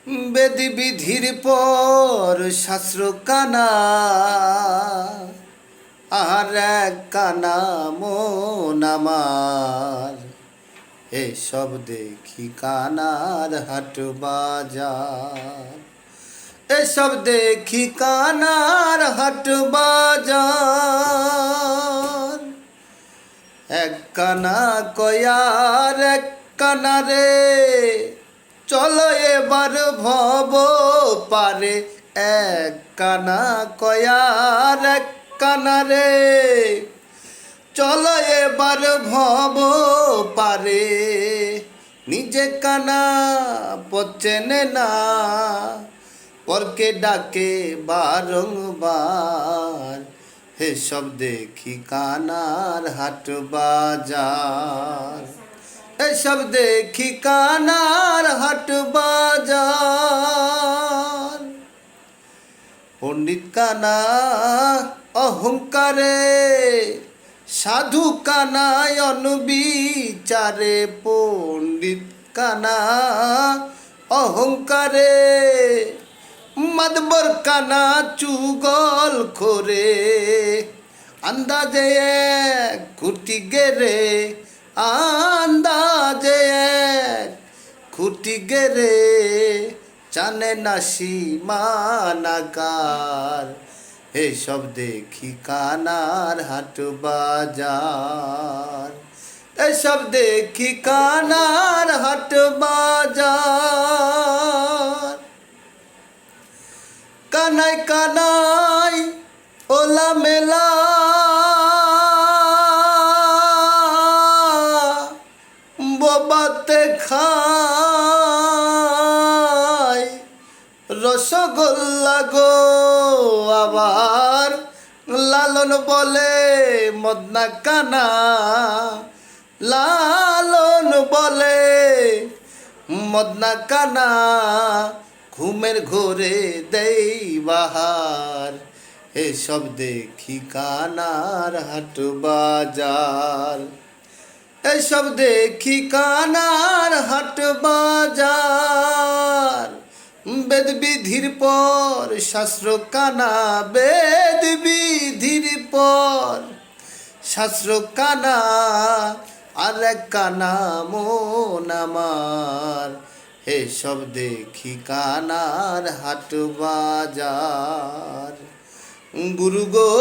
বেদি বিধির পর শাস্ত্র কানা, আর এক কানা মন আমার। এসব দেখি কানার হাট বাজার, এসব দেখি কানার হাট বাজার। এক কানা কয়ার এক কানা রে, চলো এবার ভব পারে। এক কানা কয়ার এক কানা রে, চলো এবার ভব পারে। নিজে কানা পচেনে না, পরকে ডাকে বারংবার। এসব দেখি কানার হাট বাজার, এসব দেখি কানার হাট বাজার। পণ্ডিত কানা অহংকারে, সাধু কানায় অনবিচারে। পণ্ডিত কানা অহংকারে, মাদবর কানা চুগল করে। আন্দাজে এক খুঁটি গেরে, আন্দাজে এক খুঁটি গেরে। জানে না সীমানাগার। এসব দেখি কানার হাট বাজার, এসব দেখি কানার হাট বাজার। কানাই কানাই ওলা মেলা, বোবাতে খায় রসগোল্লা গো। আবার লালন বলে মদনা কানা, লালন বলে মদনা কানা। ঘুমের ঘোরে দেই বাহার। এসব দেখি কানার হাট বাজার, এসব দেখি কানার হাট বাজার। বেদ বিধির পর শাস্ত্র কানা, বেদ বিধির পর শাস্ত্র কানা। আর এক কানা মন আমার। এসব দেখি কানার হাট বাজার। গুরু গো